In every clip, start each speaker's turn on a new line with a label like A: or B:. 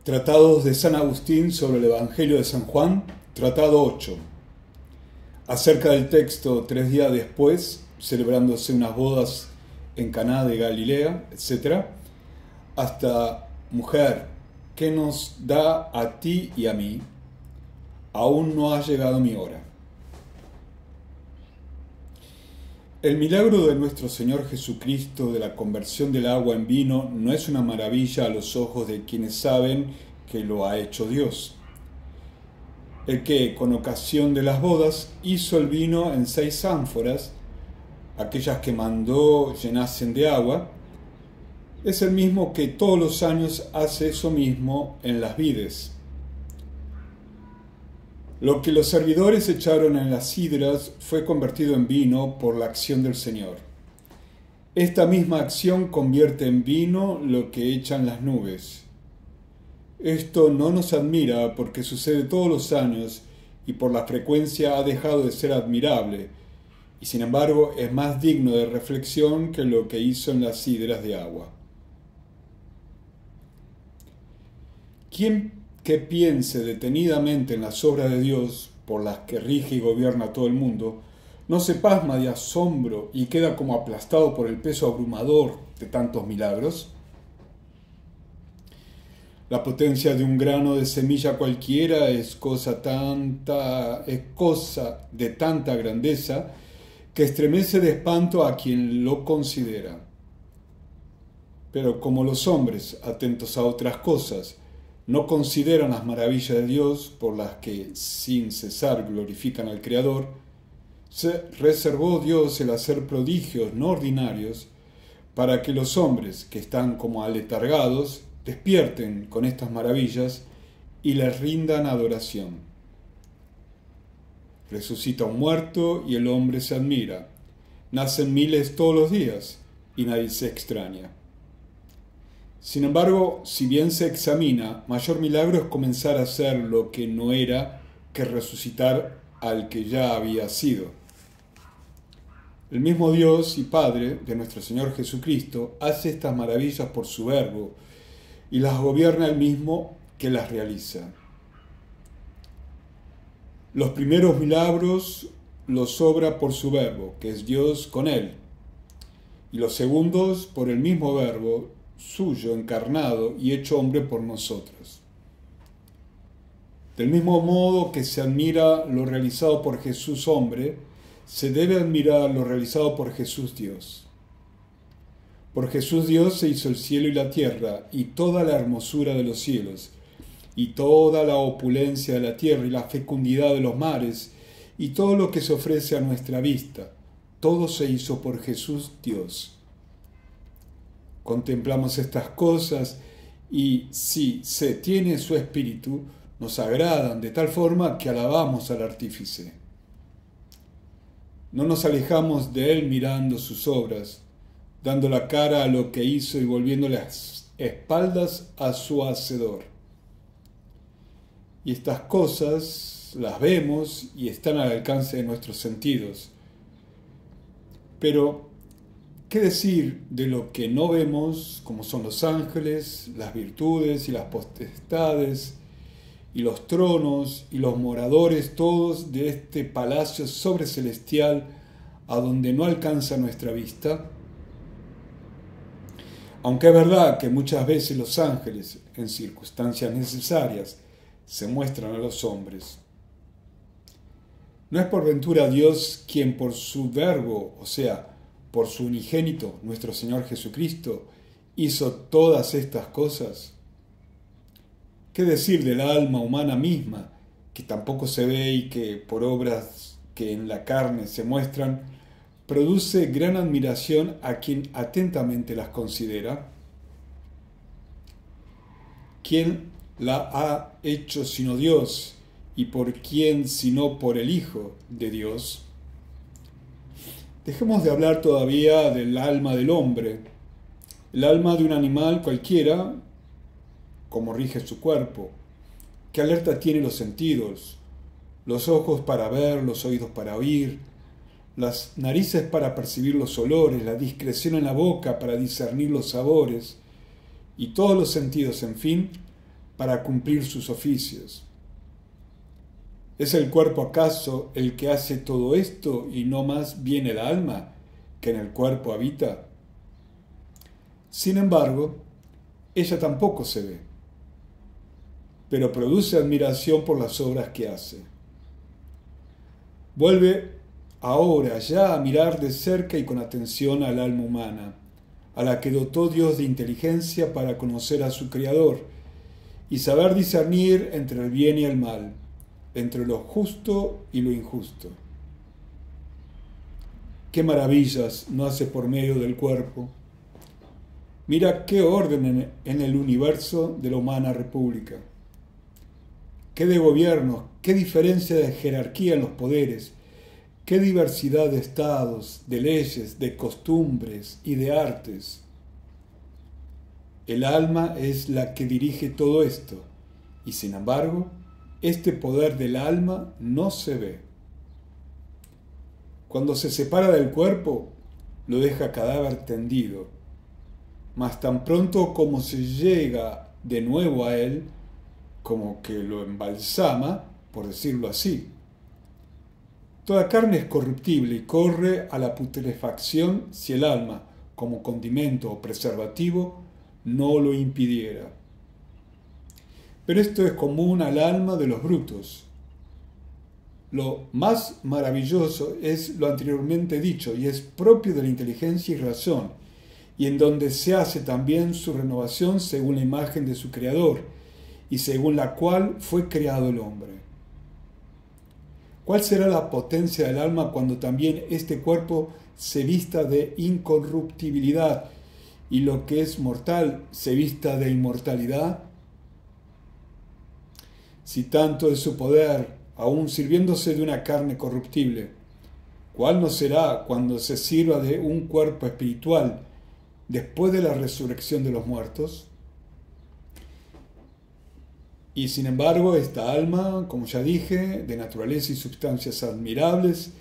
A: Tratados de San Agustín sobre el Evangelio de San Juan, Tratado 8. Acerca del texto 3 días después, celebrándose unas bodas en Caná de Galilea, etc., hasta mujer, ¿qué nos da a ti y a mí? Aún no ha llegado mi hora. El milagro de nuestro Señor Jesucristo de la conversión del agua en vino no es una maravilla a los ojos de quienes saben que lo ha hecho Dios. El que, con ocasión de las bodas, hizo el vino en 6 ánforas, aquellas que mandó llenasen de agua, es el mismo que todos los años hace eso mismo en las vides. Lo que los servidores echaron en las sidras fue convertido en vino por la acción del Señor. Esta misma acción convierte en vino lo que echan las nubes. Esto no nos admira porque sucede todos los años y por la frecuencia ha dejado de ser admirable, y sin embargo es más digno de reflexión que lo que hizo en las sidras de agua. ¿Quién que piense detenidamente en las obras de Dios por las que rige y gobierna todo el mundo, no se pasma de asombro y queda como aplastado por el peso abrumador de tantos milagros? La potencia de un grano de semilla cualquiera es cosa de tanta grandeza que estremece de espanto a quien lo considera. Pero como los hombres, atentos a otras cosas, no consideran las maravillas de Dios por las que sin cesar glorifican al Creador, se reservó Dios el hacer prodigios no ordinarios para que los hombres que están como aletargados despierten con estas maravillas y les rindan adoración. Resucita un muerto y el hombre se admira. Nacen miles todos los días y nadie se extraña. Sin embargo, si bien se examina, mayor milagro es comenzar a hacer lo que no era que resucitar al que ya había sido. El mismo Dios y Padre de nuestro Señor Jesucristo hace estas maravillas por su verbo y las gobierna Él mismo que las realiza. Los primeros milagros los obra por su verbo, que es Dios con Él, y los segundos por el mismo verbo suyo encarnado y hecho hombre por nosotros. Del mismo modo que se admira lo realizado por Jesús hombre, se debe admirar lo realizado por Jesús Dios. Por Jesús Dios se hizo el cielo y la tierra, y toda la hermosura de los cielos, y toda la opulencia de la tierra, y la fecundidad de los mares, y todo lo que se ofrece a nuestra vista. Todo se hizo por Jesús Dios. Contemplamos estas cosas y, si se tiene su espíritu, nos agradan de tal forma que alabamos al artífice. No nos alejamos de él mirando sus obras, dando la cara a lo que hizo y volviendo las espaldas a su hacedor. Y estas cosas las vemos y están al alcance de nuestros sentidos. Pero ¿qué decir de lo que no vemos, como son los ángeles, las virtudes y las potestades, y los tronos y los moradores todos de este palacio sobrecelestial a donde no alcanza nuestra vista? Aunque es verdad que muchas veces los ángeles, en circunstancias necesarias, se muestran a los hombres, ¿no es por ventura Dios quien por su verbo, o sea, por su unigénito, nuestro Señor Jesucristo, hizo todas estas cosas? ¿Qué decir del alma humana misma, que tampoco se ve y que, por obras que en la carne se muestran, produce gran admiración a quien atentamente las considera? ¿Quién la ha hecho sino Dios? ¿Y por quién sino por el Hijo de Dios? Dejemos de hablar todavía del alma del hombre. El alma de un animal cualquiera, como rige su cuerpo, qué alerta tiene los sentidos, los ojos para ver, los oídos para oír, las narices para percibir los olores, la discreción en la boca para discernir los sabores, y todos los sentidos, en fin, para cumplir sus oficios. ¿Es el cuerpo acaso el que hace todo esto y no más bien el alma que en el cuerpo habita? Sin embargo, ella tampoco se ve, pero produce admiración por las obras que hace. Vuelve ahora ya a mirar de cerca y con atención al alma humana, a la que dotó Dios de inteligencia para conocer a su Creador y saber discernir entre el bien y el mal, entre lo justo y lo injusto. ¿Qué maravillas no hace por medio del cuerpo? Mira qué orden en el universo de la humana república. Qué de gobiernos, qué diferencia de jerarquía en los poderes, qué diversidad de estados, de leyes, de costumbres y de artes. El alma es la que dirige todo esto, y sin embargo, este poder del alma no se ve. Cuando se separa del cuerpo, lo deja cadáver tendido, mas tan pronto como se llega de nuevo a él, como que lo embalsama, por decirlo así. Toda carne es corruptible y corre a la putrefacción si el alma, como condimento o preservativo, no lo impidiera. Pero esto es común al alma de los brutos. Lo más maravilloso es lo anteriormente dicho y es propio de la inteligencia y razón, y en donde se hace también su renovación según la imagen de su Creador, y según la cual fue creado el hombre. ¿Cuál será la potencia del alma cuando también este cuerpo se vista de incorruptibilidad y lo que es mortal se vista de inmortalidad? Si tanto es su poder, aun sirviéndose de una carne corruptible, ¿cuál no será cuando se sirva de un cuerpo espiritual después de la resurrección de los muertos? Y sin embargo, esta alma, como ya dije, de naturaleza y sustancias admirables,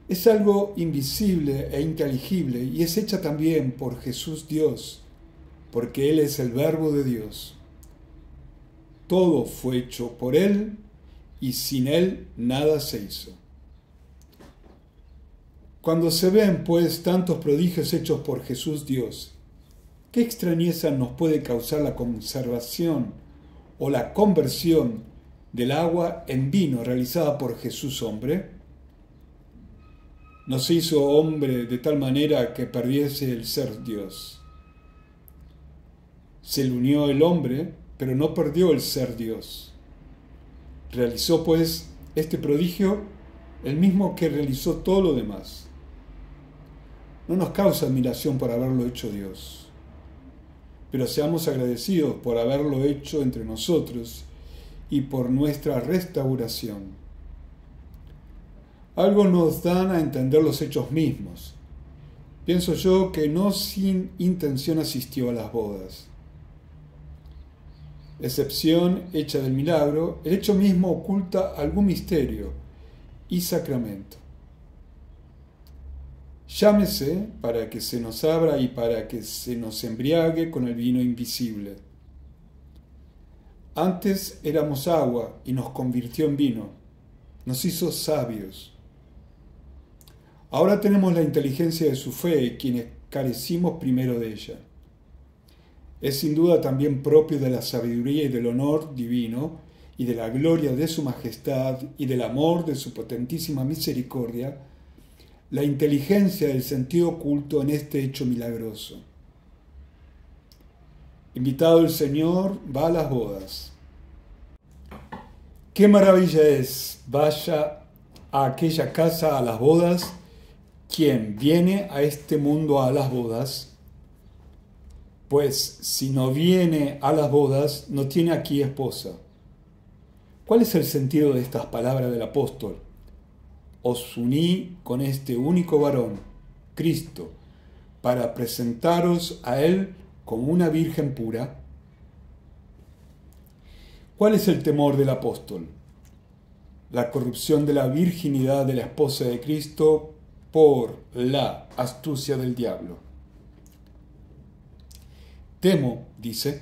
A: es algo invisible e inteligible y es hecha también por Jesús Dios, porque Él es el Verbo de Dios. Todo fue hecho por Él y sin Él nada se hizo. Cuando se ven, pues, tantos prodigios hechos por Jesús Dios, ¿qué extrañeza nos puede causar la conservación o la conversión del agua en vino realizada por Jesús hombre? No se hizo hombre de tal manera que perdiese el ser Dios. Se le unió el hombre, pero no perdió el ser Dios. Realizó, pues, este prodigio el mismo que realizó todo lo demás. No nos causa admiración por haberlo hecho Dios, pero seamos agradecidos por haberlo hecho entre nosotros y por nuestra restauración. Algo nos dan a entender los hechos mismos. Pienso yo que no sin intención asistió a las bodas. Excepción hecha del milagro, el hecho mismo oculta algún misterio y sacramento. Llámese para que se nos abra y para que se nos embriague con el vino invisible. Antes éramos agua y nos convirtió en vino, nos hizo sabios. Ahora tenemos la inteligencia de su fe, quienes carecimos primero de ella. Es sin duda también propio de la sabiduría y del honor divino, y de la gloria de su majestad y del amor de su potentísima misericordia, la inteligencia del sentido oculto en este hecho milagroso. Invitado el Señor, va a las bodas. ¡Qué maravilla es! Vaya a aquella casa a las bodas quien viene a este mundo a las bodas, pues si no viene a las bodas, no tiene aquí esposa. ¿Cuál es el sentido de estas palabras del apóstol? Os uní con este único varón, Cristo, para presentaros a Él como una virgen pura. ¿Cuál es el temor del apóstol? La corrupción de la virginidad de la esposa de Cristo por la astucia del diablo. Temo, dice,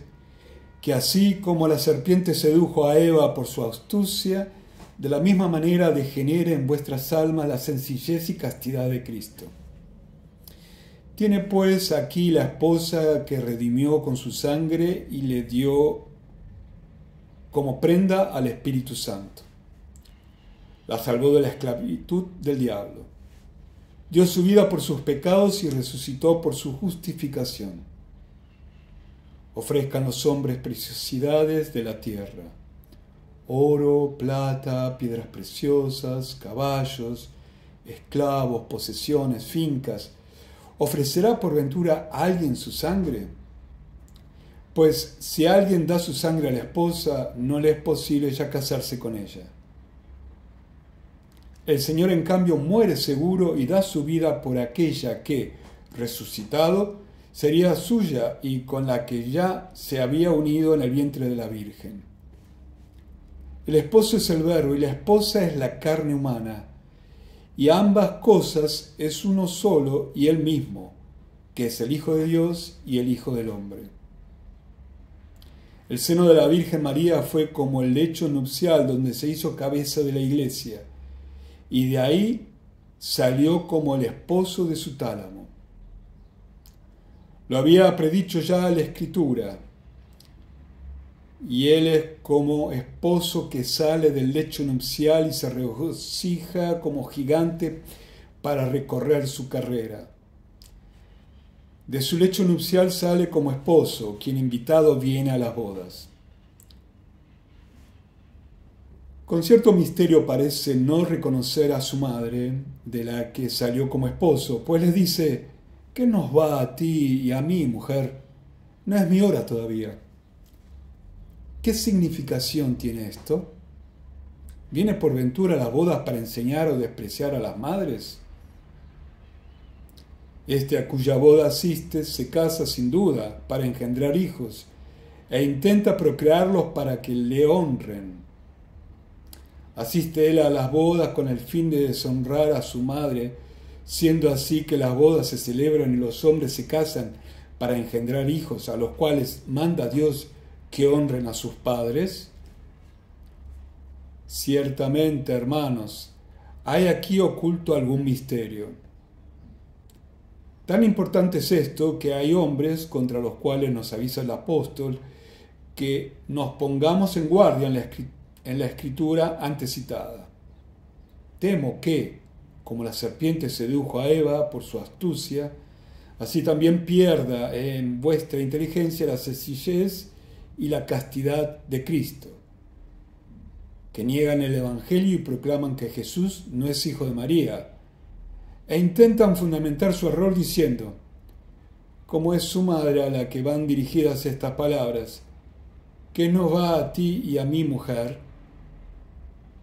A: que así como la serpiente sedujo a Eva por su astucia, de la misma manera degenere en vuestras almas la sencillez y castidad de Cristo. Tiene pues aquí la esposa que redimió con su sangre y le dio como prenda al Espíritu Santo. La salvó de la esclavitud del diablo. Dio su vida por sus pecados y resucitó por su justificación. Ofrezcan los hombres preciosidades de la tierra: oro, plata, piedras preciosas, caballos, esclavos, posesiones, fincas. ¿Ofrecerá por ventura a alguien su sangre? Pues si alguien da su sangre a la esposa, no le es posible ya casarse con ella. El Señor, en cambio, muere seguro y da su vida por aquella que, resucitado, sería suya y con la que ya se había unido en el vientre de la Virgen. El esposo es el Verbo y la esposa es la carne humana, y ambas cosas es uno solo y el mismo, que es el Hijo de Dios y el Hijo del hombre. El seno de la Virgen María fue como el lecho nupcial donde se hizo cabeza de la Iglesia, y de ahí salió como el esposo de su tálamo. Lo había predicho ya la Escritura, y él es como esposo que sale del lecho nupcial y se regocija como gigante para recorrer su carrera. De su lecho nupcial sale como esposo, quien invitado viene a las bodas. Con cierto misterio parece no reconocer a su madre, de la que salió como esposo, pues les dice: ¿qué nos va a ti y a mí, mujer? No es mi hora todavía. ¿Qué significación tiene esto? ¿Viene por ventura a las bodas para enseñar o despreciar a las madres? Este a cuya boda asiste se casa sin duda para engendrar hijos e intenta procrearlos para que le honren. Asiste él a las bodas con el fin de deshonrar a su madre, siendo así que las bodas se celebran y los hombres se casan para engendrar hijos, a los cuales manda Dios que honren a sus padres. Ciertamente, hermanos, hay aquí oculto algún misterio. Tan importante es esto que hay hombres contra los cuales nos avisa el apóstol que nos pongamos en guardia en la escritura antes citada. Temo que, como la serpiente sedujo a Eva por su astucia, así también pierda en vuestra inteligencia la sencillez y la castidad de Cristo, que niegan el Evangelio y proclaman que Jesús no es hijo de María, e intentan fundamentar su error diciendo: como es su madre a la que van dirigidas estas palabras, ¿qué nos va a ti y a mí, mujer?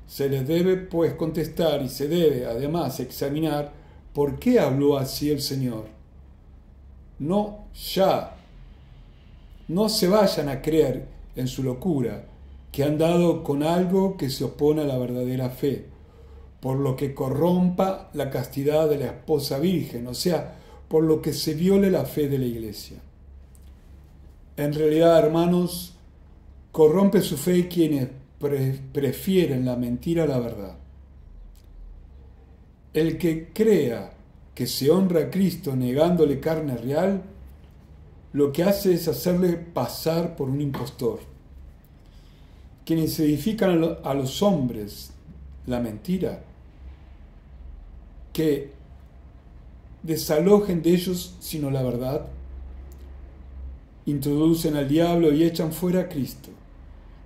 A: Se les debe, pues, contestar y se debe, además, examinar por qué habló así el Señor. No se vayan a creer en su locura, que han dado con algo que se opone a la verdadera fe, por lo que corrompa la castidad de la esposa virgen, o sea, por lo que se viole la fe de la Iglesia. En realidad, hermanos, corrompe su fe quienes prefieren la mentira a la verdad. El que crea que se honra a Cristo negándole carne real, lo que hace es hacerle pasar por un impostor. Quienes edifican a los hombres la mentira, que desalojen de ellos sino la verdad, introducen al diablo y echan fuera a Cristo,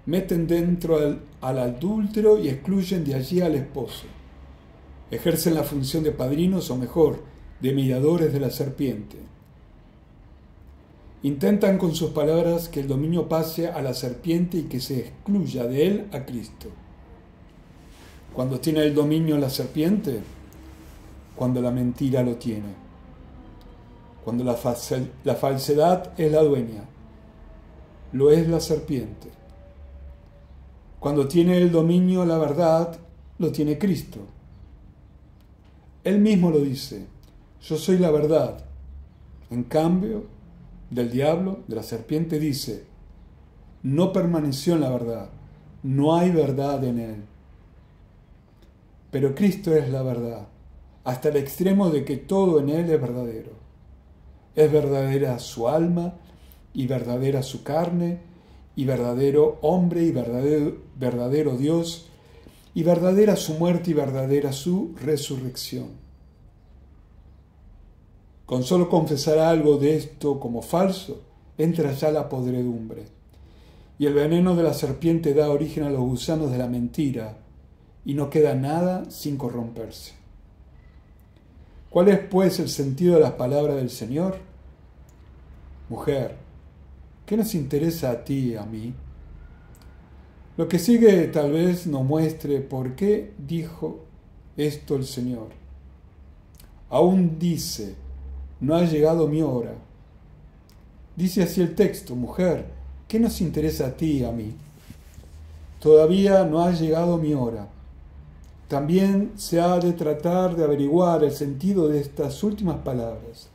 A: meten dentro al adúltero y excluyen de allí al esposo, ejercen la función de padrinos o mejor, de mediadores de la serpiente. Intentan con sus palabras que el dominio pase a la serpiente y que se excluya de él a Cristo. ¿Cuándo tiene el dominio la serpiente? Cuando la mentira lo tiene. Cuando la falsedad es la dueña. Lo es la serpiente. Cuando tiene el dominio la verdad, lo tiene Cristo. Él mismo lo dice: yo soy la verdad. En cambio, del diablo, de la serpiente, dice: no permaneció en la verdad, no hay verdad en él. Pero Cristo es la verdad, hasta el extremo de que todo en él es verdadero. Es verdadera su alma, y verdadera su carne, y verdadero hombre, y verdadero Dios, y verdadera su muerte, y verdadera su resurrección. Con solo confesar algo de esto como falso, entra ya la podredumbre, y el veneno de la serpiente da origen a los gusanos de la mentira, y no queda nada sin corromperse. ¿Cuál es, pues, el sentido de las palabras del Señor? Mujer, ¿qué nos interesa a ti y a mí? Lo que sigue tal vez nos muestre por qué dijo esto el Señor. Aún dice, no ha llegado mi hora. Dice así el texto, mujer, ¿qué nos interesa a ti y a mí? Todavía no ha llegado mi hora. También se ha de tratar de averiguar el sentido de estas últimas palabras.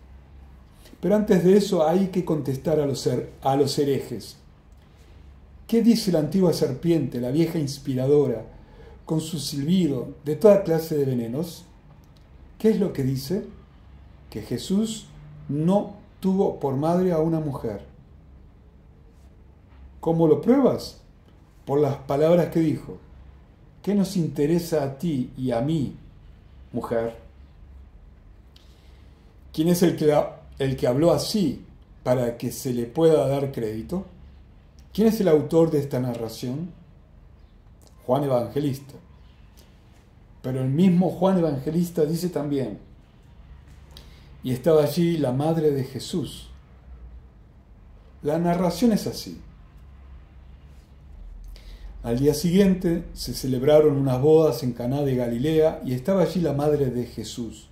A: Pero antes de eso hay que contestar a los herejes. ¿Qué dice la antigua serpiente, la vieja inspiradora, con su silbido de toda clase de venenos? ¿Qué es lo que dice? Que Jesús no tuvo por madre a una mujer. ¿Cómo lo pruebas? Por las palabras que dijo. ¿Qué nos interesa a ti y a mí, mujer? ¿Quién es el que habló así para que se le pueda dar crédito? ¿Quién es el autor de esta narración? Juan Evangelista. Pero el mismo Juan Evangelista dice también, y estaba allí la madre de Jesús. La narración es así. Al día siguiente se celebraron unas bodas en Caná de Galilea y estaba allí la madre de Jesús.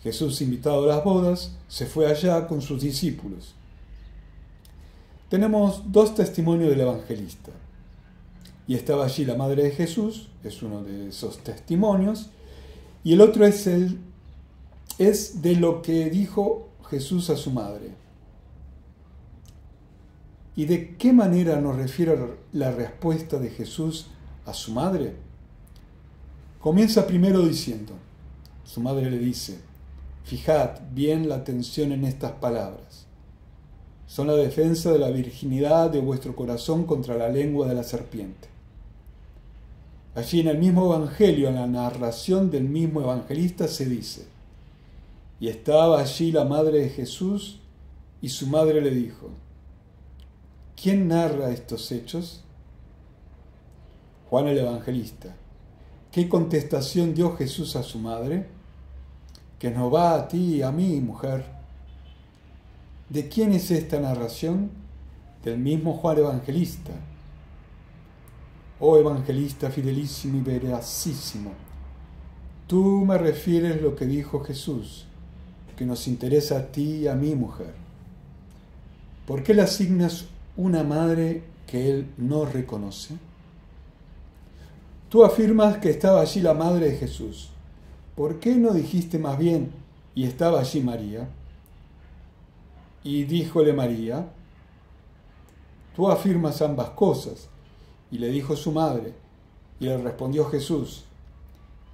A: Jesús, invitado a las bodas, se fue allá con sus discípulos. Tenemos dos testimonios del evangelista. Y estaba allí la madre de Jesús, es uno de esos testimonios, y el otro es de lo que dijo Jesús a su madre. ¿Y de qué manera nos refiere la respuesta de Jesús a su madre? Comienza primero diciendo, su madre le dice, fijad bien la atención en estas palabras. Son la defensa de la virginidad de vuestro corazón contra la lengua de la serpiente. Allí en el mismo evangelio, en la narración del mismo evangelista, se dice, y estaba allí la madre de Jesús, y su madre le dijo, ¿quién narra estos hechos? Juan el Evangelista. ¿Qué contestación dio Jesús a su madre? Que nos va a ti y a mí, mujer. ¿De quién es esta narración? Del mismo Juan Evangelista. Oh Evangelista fidelísimo y veracísimo, tú me refieres lo que dijo Jesús, que nos interesa a ti y a mí, mujer. ¿Por qué le asignas una madre que él no reconoce? Tú afirmas que estaba allí la madre de Jesús. ¿Por qué no dijiste más bien, y estaba allí María? Y díjole María, tú afirmas ambas cosas. Y le dijo su madre, y le respondió Jesús,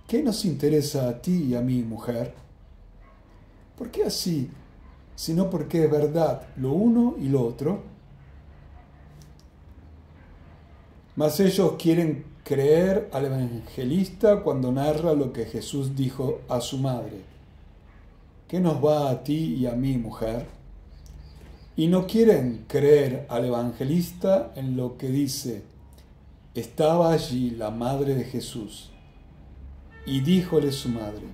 A: ¿qué nos interesa a ti y a mí, mujer? ¿Por qué así, sino porque es verdad lo uno y lo otro? Mas ellos quieren creer al evangelista cuando narra lo que Jesús dijo a su madre. ¿Qué nos va a ti y a mí, mujer? Y no quieren creer al evangelista en lo que dice, estaba allí la madre de Jesús, y díjole su madre.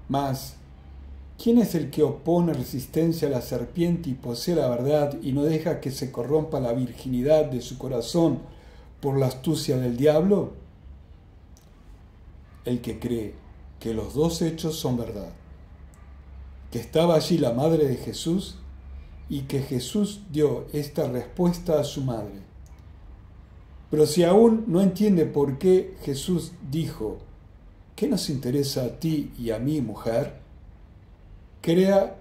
A: Mas, ¿quién es el que opone resistencia a la serpiente y posee la verdad y no deja que se corrompa la virginidad de su corazón por la astucia del diablo? El que cree que los dos hechos son verdad, que estaba allí la madre de Jesús y que Jesús dio esta respuesta a su madre. Pero si aún no entiende por qué Jesús dijo, ¿qué nos interesa a ti y a mí, mujer? Crea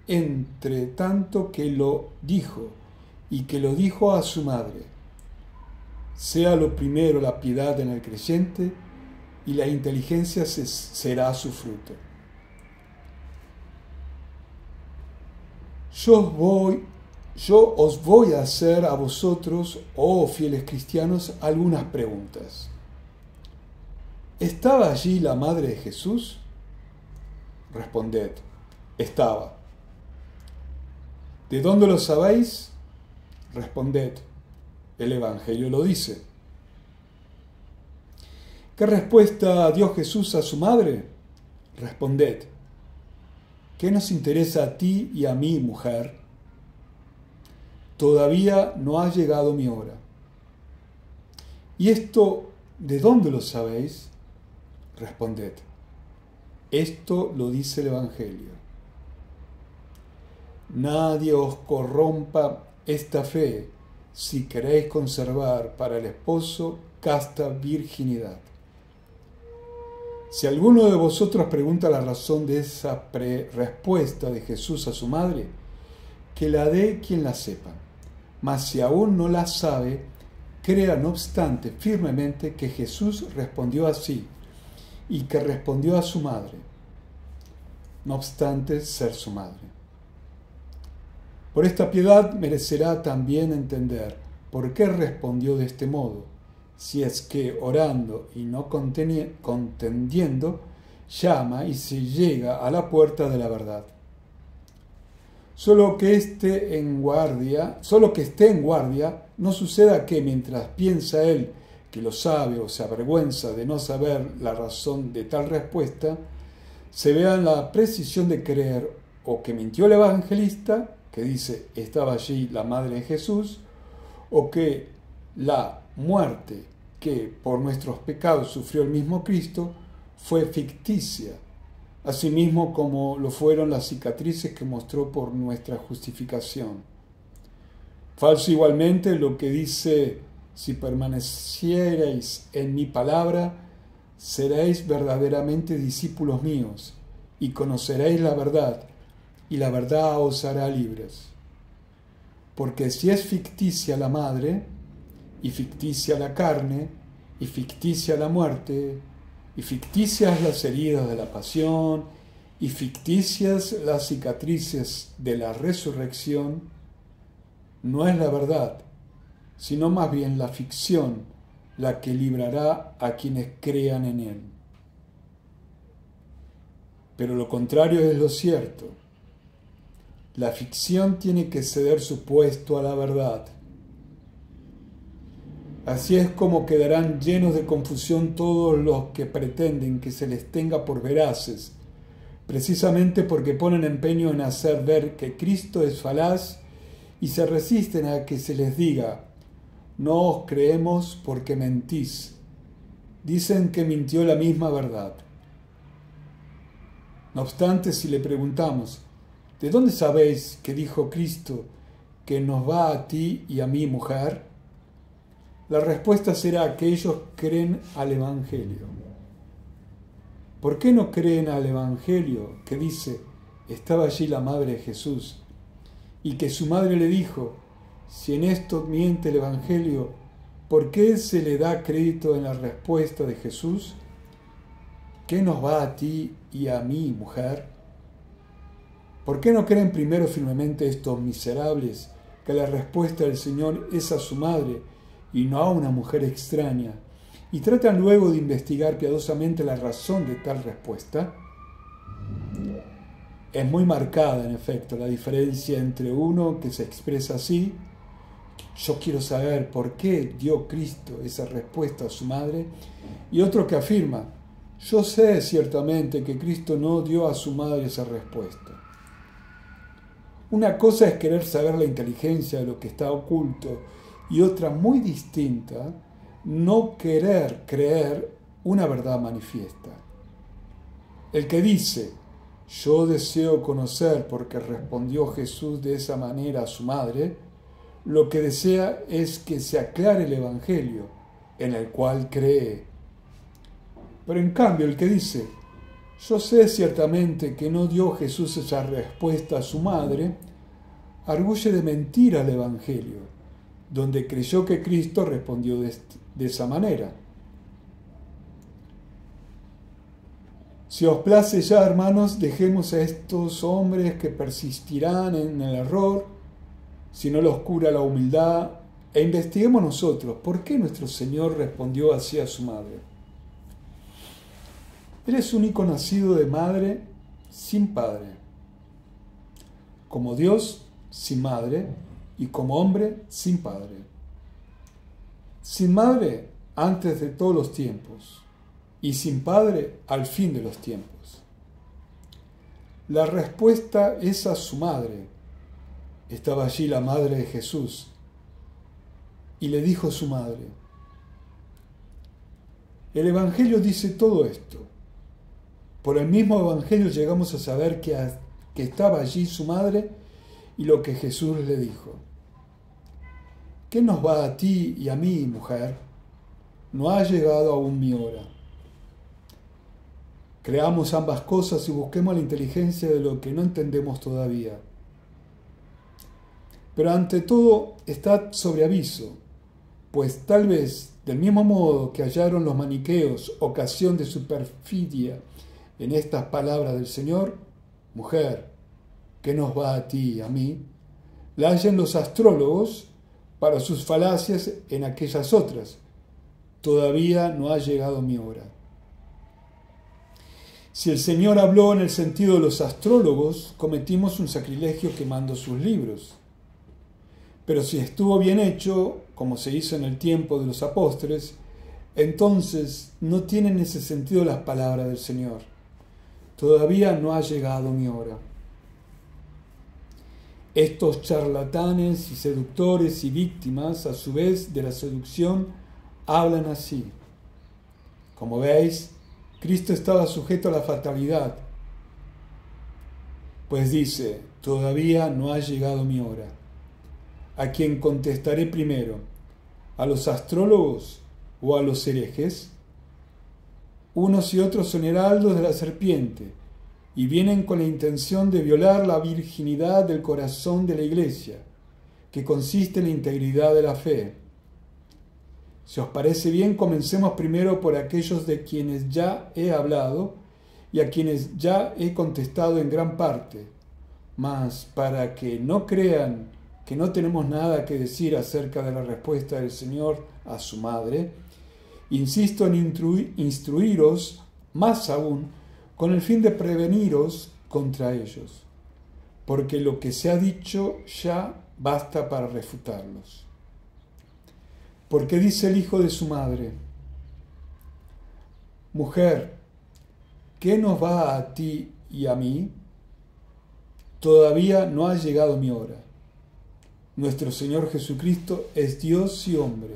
A: entre tanto que lo dijo y que lo dijo a su madre. Sea lo primero la piedad en el creyente y la inteligencia será su fruto. Yo os voy a hacer a vosotros, oh fieles cristianos, algunas preguntas. ¿Estaba allí la madre de Jesús? Responded, estaba. ¿De dónde lo sabéis? Responded, el Evangelio lo dice. ¿Qué respuesta dio Jesús a su madre? Responded, ¿qué nos interesa a ti y a mí, mujer? Todavía no ha llegado mi hora. ¿Y esto de dónde lo sabéis? Responded, esto lo dice el Evangelio. Nadie os corrompa esta fe si queréis conservar para el esposo casta virginidad. Si alguno de vosotros pregunta la razón de esa respuesta de Jesús a su madre, que la dé quien la sepa. Mas si aún no la sabe, crea no obstante firmemente que Jesús respondió así y que respondió a su madre, no obstante ser su madre. Por esta piedad merecerá también entender por qué respondió de este modo, si es que orando y no contendiendo, llama y se llega a la puerta de la verdad. Solo que esté en guardia, no suceda que mientras piensa él que lo sabe o se avergüenza de no saber la razón de tal respuesta, se vea en la precisión de creer o que mintió el evangelista, que dice estaba allí la madre de Jesús, o que la muerte que por nuestros pecados sufrió el mismo Cristo fue ficticia, asimismo como lo fueron las cicatrices que mostró por nuestra justificación. Falso igualmente lo que dice, si permaneciereis en mi palabra, seréis verdaderamente discípulos míos, y conoceréis la verdad, y la verdad os hará libres. Porque si es ficticia la madre, y ficticia la carne, y ficticia la muerte, y ficticias las heridas de la pasión, y ficticias las cicatrices de la resurrección, no es la verdad, sino más bien la ficción la que librará a quienes crean en él. Pero lo contrario es lo cierto. La ficción tiene que ceder su puesto a la verdad. Así es como quedarán llenos de confusión todos los que pretenden que se les tenga por veraces, precisamente porque ponen empeño en hacer ver que Cristo es falaz y se resisten a que se les diga, no os creemos porque mentís. Dicen que mintió la misma verdad. No obstante, si le preguntamos, ¿de dónde sabéis que dijo Cristo que nos va a ti y a mí, mujer? La respuesta será que ellos creen al Evangelio. ¿Por qué no creen al Evangelio que dice, estaba allí la madre de Jesús, y que su madre le dijo, si en esto miente el Evangelio, ¿por qué se le da crédito en la respuesta de Jesús? ¿Qué nos va a ti y a mí, mujer? ¿Por qué no creen primero firmemente estos miserables que la respuesta del Señor es a su madre y no a una mujer extraña, y tratan luego de investigar piadosamente la razón de tal respuesta? Es muy marcada, en efecto, la diferencia entre uno que se expresa así, yo quiero saber por qué dio Cristo esa respuesta a su madre, y otro que afirma, yo sé ciertamente que Cristo no dio a su madre esa respuesta. Una cosa es querer saber la inteligencia de lo que está oculto, y otra muy distinta, no querer creer una verdad manifiesta. El que dice, yo deseo conocer porque respondió Jesús de esa manera a su madre, lo que desea es que se aclare el Evangelio, en el cual cree. Pero en cambio el que dice, Yo sé ciertamente que no dio Jesús esa respuesta a su madre, arguye de mentira al Evangelio, donde creyó que Cristo respondió de esa manera. Si os place ya, hermanos, dejemos a estos hombres que persistirán en el error, si no los cura la humildad, e investiguemos nosotros por qué nuestro Señor respondió así a su madre. Él es único nacido de madre sin padre, como Dios sin madre y como hombre sin padre. Sin madre antes de todos los tiempos y sin padre al fin de los tiempos. La respuesta es a su madre. Estaba allí la madre de Jesús y le dijo su madre. El Evangelio dice todo esto. Por el mismo Evangelio llegamos a saber que estaba allí su madre y lo que Jesús le dijo. ¿Qué nos va a ti y a mí, mujer? No ha llegado aún mi hora. Creamos ambas cosas y busquemos la inteligencia de lo que no entendemos todavía. Pero ante todo, estad sobre aviso, pues tal vez, del mismo modo que hallaron los maniqueos ocasión de su perfidia en estas palabras del Señor, mujer, ¿qué nos va a ti y a mí? La hallan los astrólogos para sus falacias en aquellas otras. Todavía no ha llegado mi hora. Si el Señor habló en el sentido de los astrólogos, cometimos un sacrilegio quemando sus libros. Pero si estuvo bien hecho, como se hizo en el tiempo de los apóstoles, entonces no tienen ese sentido las palabras del Señor. Todavía no ha llegado mi hora. Estos charlatanes y seductores y víctimas, a su vez, de la seducción, hablan así. Como veis, Cristo estaba sujeto a la fatalidad, pues dice, todavía no ha llegado mi hora. ¿A quién contestaré primero? ¿A los astrólogos o a los herejes? Unos y otros son heraldos de la serpiente y vienen con la intención de violar la virginidad del corazón de la Iglesia, que consiste en la integridad de la fe. Si os parece bien, comencemos primero por aquellos de quienes ya he hablado y a quienes ya he contestado en gran parte, mas para que no crean que no tenemos nada que decir acerca de la respuesta del Señor a su madre, insisto en instruiros más aún con el fin de preveniros contra ellos, porque lo que se ha dicho ya basta para refutarlos. Porque dice el hijo de su madre, mujer, ¿qué nos va a ti y a mí? Todavía no ha llegado mi hora. Nuestro Señor Jesucristo es Dios y hombre.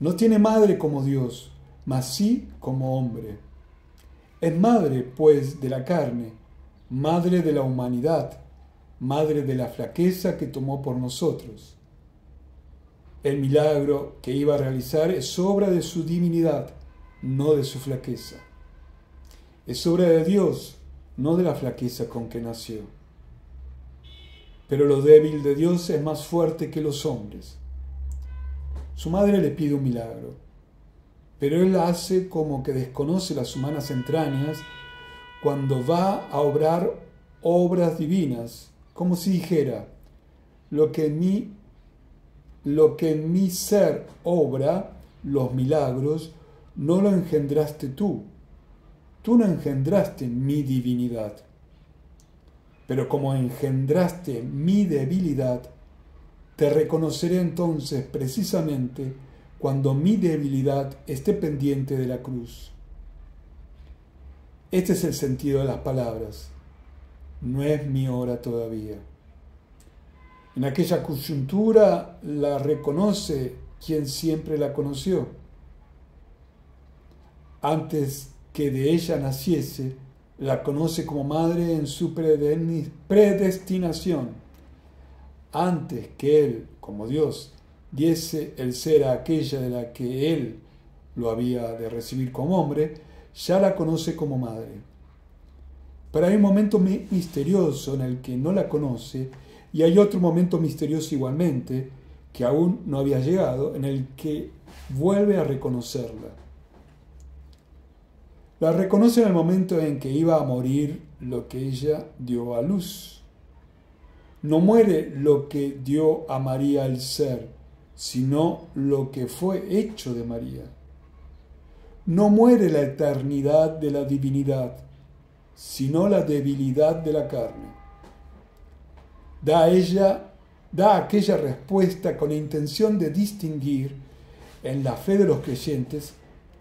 A: No tiene madre como Dios, mas sí como hombre. Es madre, pues, de la carne, madre de la humanidad, madre de la flaqueza que tomó por nosotros. El milagro que iba a realizar es obra de su divinidad, no de su flaqueza. Es obra de Dios, no de la flaqueza con que nació. Pero lo débil de Dios es más fuerte que los hombres. Su madre le pide un milagro, pero él hace como que desconoce las humanas entrañas cuando va a obrar obras divinas, como si dijera, lo que en mi ser obra, los milagros, no lo engendraste tú. Tú no engendraste mi divinidad. Pero como engendraste mi debilidad, te reconoceré entonces precisamente cuando mi debilidad esté pendiente de la cruz. Este es el sentido de las palabras. No es mi hora todavía. En aquella coyuntura la reconoce quien siempre la conoció. Antes que de ella naciese, la conoce como madre en su predestinación. Antes que Él, como Dios, diese el ser a aquella de la que Él lo había de recibir como hombre, ya la conoce como madre. Pero hay un momento misterioso en el que no la conoce y hay otro momento misterioso igualmente que aún no había llegado, en el que vuelve a reconocerla. La reconoce en el momento en que iba a morir lo que ella dio a luz. No muere lo que dio a María el ser, sino lo que fue hecho de María. No muere la eternidad de la divinidad, sino la debilidad de la carne. Da aquella respuesta con la intención de distinguir en la fe de los creyentes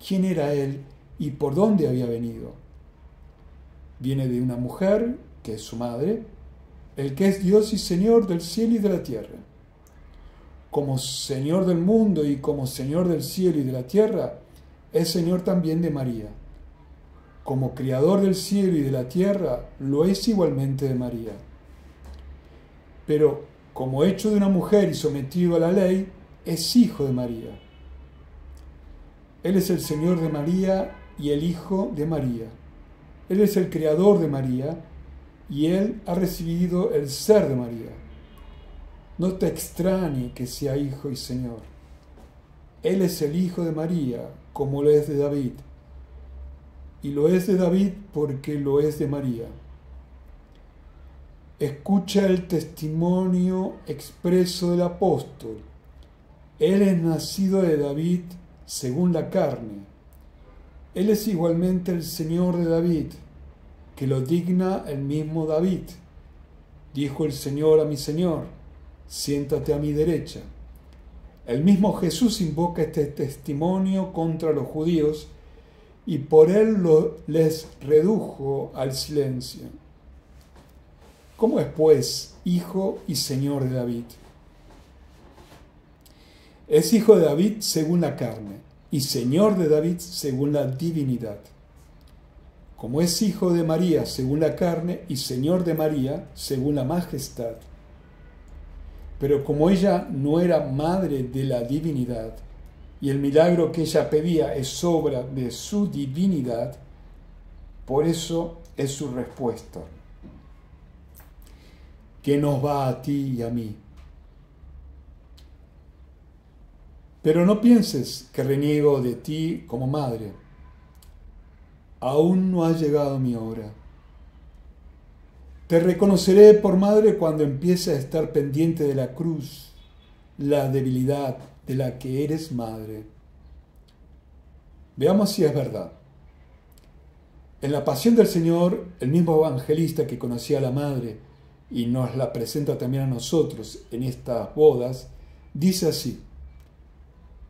A: quién era Él y por dónde había venido. Viene de una mujer, que es su madre, el que es Dios y Señor del cielo y de la tierra. Como Señor del mundo y como Señor del cielo y de la tierra, es Señor también de María. Como Creador del cielo y de la tierra, lo es igualmente de María. Pero como hecho de una mujer y sometido a la ley, es hijo de María. Él es el Señor de María y el Hijo de María. Él es el Creador de María y Él ha recibido el ser de María. No te extrañe que sea Hijo y Señor. Él es el Hijo de María, como lo es de David. Y lo es de David porque lo es de María. Escucha el testimonio expreso del apóstol. Él es nacido de David según la carne. Él es igualmente el Señor de David, que lo digna el mismo David. Dijo el Señor a mi Señor, siéntate a mi derecha. El mismo Jesús invoca este testimonio contra los judíos y por él les redujo al silencio. ¿Cómo es, pues, hijo y Señor de David? Es hijo de David según la carne y Señor de David según la divinidad. Como es hijo de María según la carne y Señor de María según la majestad. Pero como ella no era madre de la divinidad y el milagro que ella pedía es obra de su divinidad, por eso es su respuesta. ¿Qué nos va a ti y a mí? Pero no pienses que reniego de ti como madre. Aún no ha llegado mi hora. Te reconoceré por madre cuando empiece a estar pendiente de la cruz, la debilidad de la que eres madre. Veamos si es verdad. En la pasión del Señor, el mismo evangelista que conocía a la madre y nos la presenta también a nosotros en estas bodas, dice así: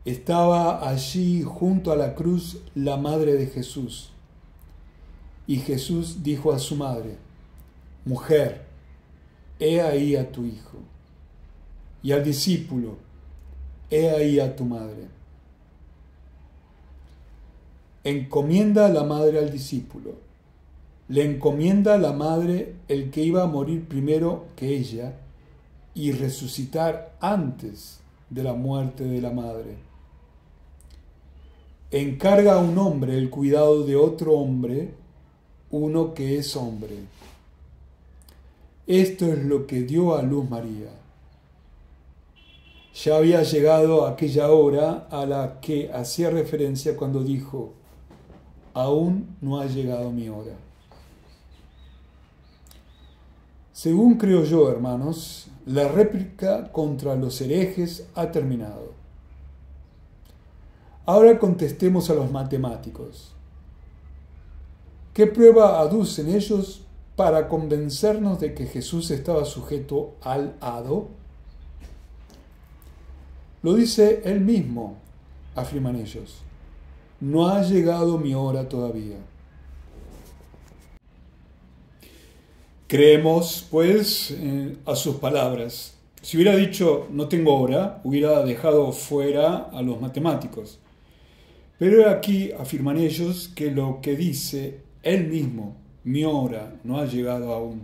A: estaba allí junto a la cruz la madre de Jesús. Y Jesús dijo a su madre: mujer, he ahí a tu hijo. Y al discípulo: he ahí a tu madre. Encomienda a la madre al discípulo. Le encomienda a la madre el que iba a morir primero que ella y resucitar antes de la muerte de la madre. Encarga a un hombre el cuidado de otro hombre, uno que es hombre. Esto es lo que dio a luz María. Ya había llegado aquella hora a la que hacía referencia cuando dijo: aún no ha llegado mi hora. Según creo yo, hermanos, la réplica contra los herejes ha terminado. Ahora contestemos a los matemáticos. ¿Qué prueba aducen ellos para convencernos de que Jesús estaba sujeto al hado? Lo dice él mismo, afirman ellos. No ha llegado mi hora todavía. Creemos, pues, a sus palabras. Si hubiera dicho no tengo hora, hubiera dejado fuera a los matemáticos. Pero aquí afirman ellos que lo que dice él mismo, mi hora no ha llegado aún.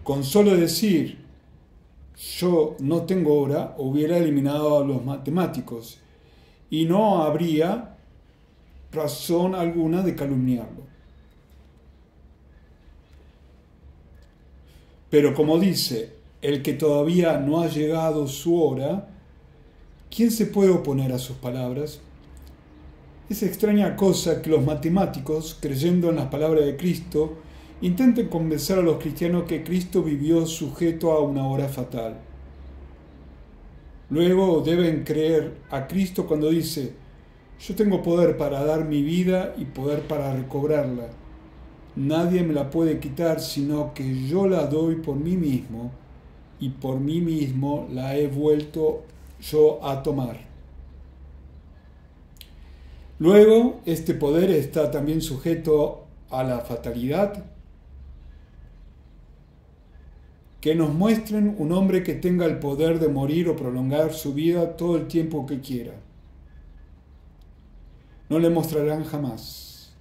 A: Con solo decir yo no tengo hora, hubiera eliminado a los matemáticos y no habría razón alguna de calumniarlo. Pero como dice, el que todavía no ha llegado su hora, ¿quién se puede oponer a sus palabras? Es extraña cosa que los matemáticos, creyendo en las palabras de Cristo, intenten convencer a los cristianos que Cristo vivió sujeto a una hora fatal. Luego deben creer a Cristo cuando dice: yo tengo poder para dar mi vida y poder para recobrarla. Nadie me la puede quitar, sino que yo la doy por mí mismo, y por mí mismo la he vuelto yo a tomar. Luego, este poder está también sujeto a la fatalidad. Que nos muestren un hombre que tenga el poder de morir o prolongar su vida todo el tiempo que quiera. No le mostrarán jamás.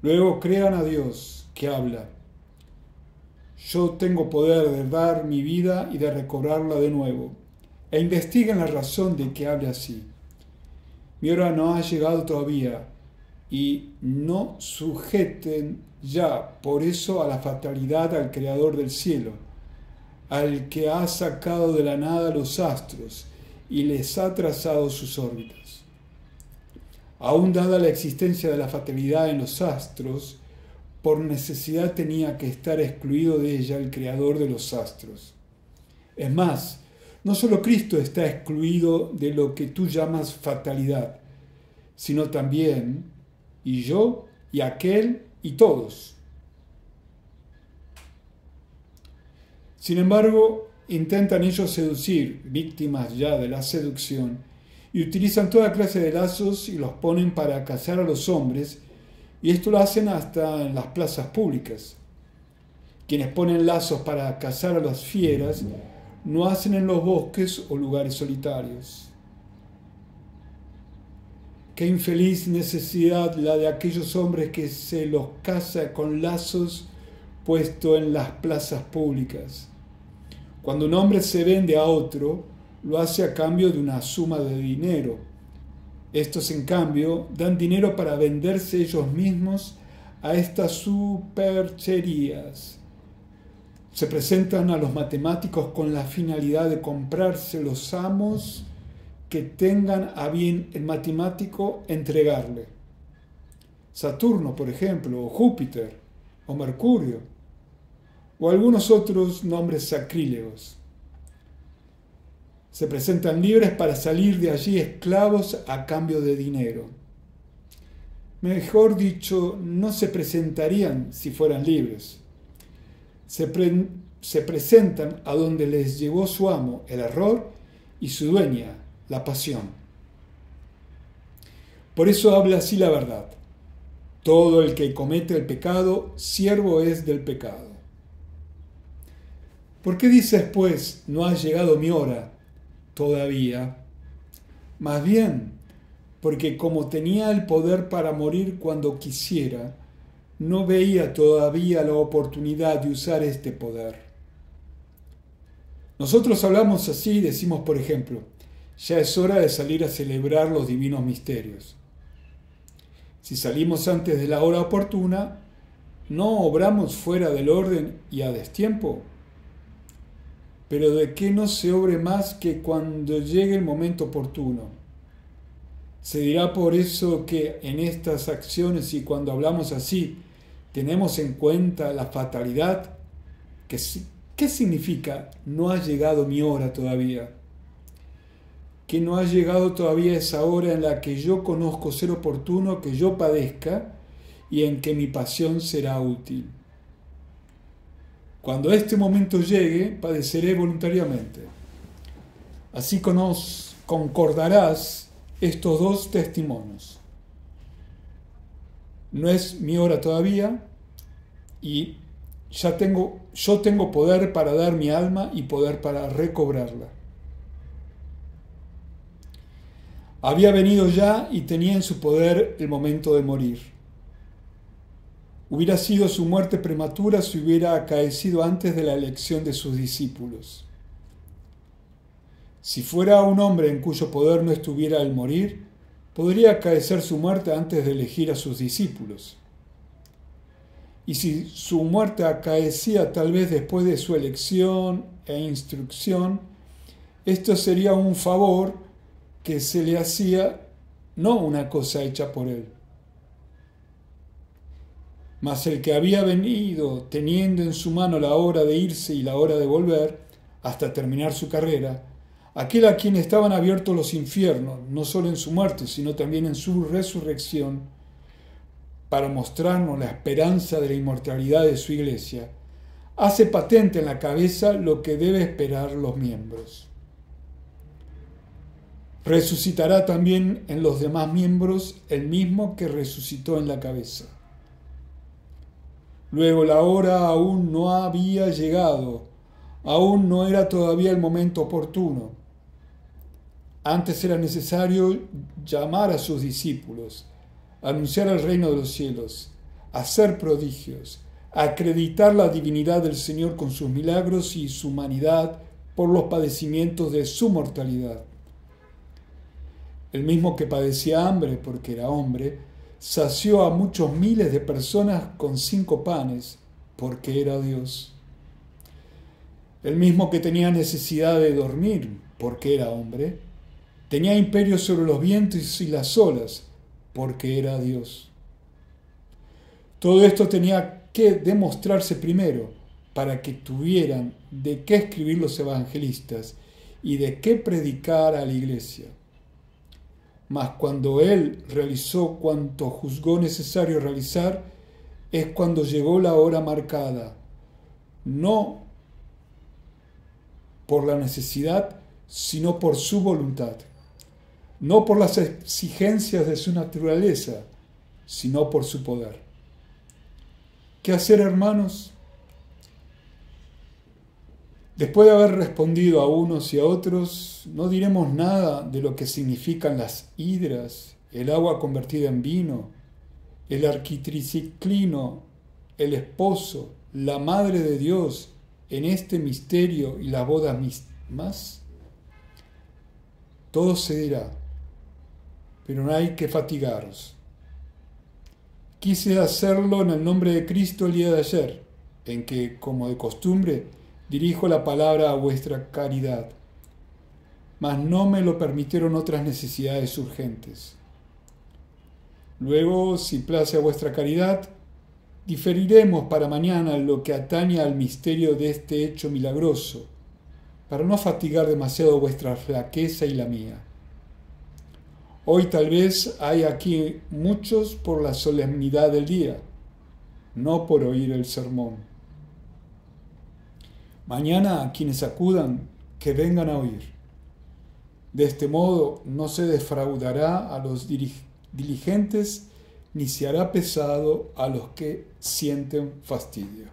A: Luego crean a Dios que habla: yo tengo poder de dar mi vida y de recobrarla de nuevo. E investiguen la razón de que hable así. Mi hora no ha llegado todavía, y no sujeten ya por eso a la fatalidad al Creador del cielo, al que ha sacado de la nada los astros y les ha trazado sus órbitas. Aún dada la existencia de la fatalidad en los astros, por necesidad tenía que estar excluido de ella el Creador de los astros. Es más, no solo Cristo está excluido de lo que tú llamas fatalidad, sino también, y yo, y aquel, y todos. Sin embargo, intentan ellos seducir, víctimas ya de la seducción, y utilizan toda clase de lazos y los ponen para cazar a los hombres, y esto lo hacen hasta en las plazas públicas. Quienes ponen lazos para cazar a las fieras no hacen en los bosques o lugares solitarios. Qué infeliz necesidad la de aquellos hombres que se los caza con lazos puesto en las plazas públicas. Cuando un hombre se vende a otro, lo hace a cambio de una suma de dinero. Estos, en cambio, dan dinero para venderse ellos mismos a estas supercherías. Se presentan a los matemáticos con la finalidad de comprarse los amos que tengan a bien el matemático entregarle. Saturno, por ejemplo, o Júpiter, o Mercurio, o algunos otros nombres sacrílegos. Se presentan libres para salir de allí esclavos a cambio de dinero. Mejor dicho, no se presentarían si fueran libres. Se presentan a donde les llevó su amo, el error, y su dueña, la pasión. Por eso habla así la verdad: todo el que comete el pecado, siervo es del pecado. ¿Por qué dices, pues, no ha llegado mi hora todavía? Más bien, porque como tenía el poder para morir cuando quisiera, no veía todavía la oportunidad de usar este poder. Nosotros hablamos así y decimos, por ejemplo: ya es hora de salir a celebrar los divinos misterios. Si salimos antes de la hora oportuna, ¿no obramos fuera del orden y a destiempo? Pero de qué no se obre más que cuando llegue el momento oportuno. Se dirá por eso que en estas acciones y cuando hablamos así, tenemos en cuenta la fatalidad. ¿Qué significa no ha llegado mi hora todavía? Que no ha llegado todavía esa hora en la que yo conozco ser oportuno que yo padezca y en que mi pasión será útil. Cuando este momento llegue, padeceré voluntariamente. Así concordarás estos dos testimonios. No es mi hora todavía y yo tengo poder para dar mi alma y poder para recobrarla. Había venido ya y tenía en su poder el momento de morir. Hubiera sido su muerte prematura si hubiera acaecido antes de la elección de sus discípulos. Si fuera un hombre en cuyo poder no estuviera el morir, podría acaecer su muerte antes de elegir a sus discípulos. y si su muerte acaecía tal vez después de su elección e instrucción, esto sería un favor que se le hacía, no una cosa hecha por él. Mas el que había venido teniendo en su mano la hora de irse y la hora de volver, hasta terminar su carrera, aquel a quien estaban abiertos los infiernos, no solo en su muerte, sino también en su resurrección, para mostrarnos la esperanza de la inmortalidad de su iglesia, hace patente en la cabeza lo que debe esperar los miembros. Resucitará también en los demás miembros el mismo que resucitó en la cabeza. Luego la hora aún no había llegado, aún no era todavía el momento oportuno. Antes era necesario llamar a sus discípulos, anunciar el reino de los cielos, hacer prodigios, acreditar la divinidad del Señor con sus milagros y su humanidad por los padecimientos de su mortalidad. El mismo que padecía hambre porque era hombre, sació a muchos miles de personas con 5 panes porque era Dios. El mismo que tenía necesidad de dormir porque era hombre, tenía imperio sobre los vientos y las olas porque era Dios. Todo esto tenía que demostrarse primero para que tuvieran de qué escribir los evangelistas y de qué predicar a la iglesia. Mas cuando él realizó cuanto juzgó necesario realizar, es cuando llegó la hora marcada, no por la necesidad, sino por su voluntad, no por las exigencias de su naturaleza, sino por su poder. ¿Qué hacer, hermanos? Después de haber respondido a unos y a otros, no diremos nada de lo que significan las hidras, el agua convertida en vino, el arquitriciclino, el esposo, la Madre de Dios en este misterio y las bodas más. Todo se dirá, pero no hay que fatigaros. Quise hacerlo en el nombre de Cristo el día de ayer, en que, como de costumbre, dirijo la palabra a vuestra caridad, mas no me lo permitieron otras necesidades urgentes. Luego, si place a vuestra caridad, diferiremos para mañana lo que atañe al misterio de este hecho milagroso, para no fatigar demasiado vuestra flaqueza y la mía. Hoy tal vez hay aquí muchos por la solemnidad del día, no por oír el sermón. Mañana a quienes acudan, que vengan a oír. De este modo no se defraudará a los diligentes ni se hará pesado a los que sienten fastidio.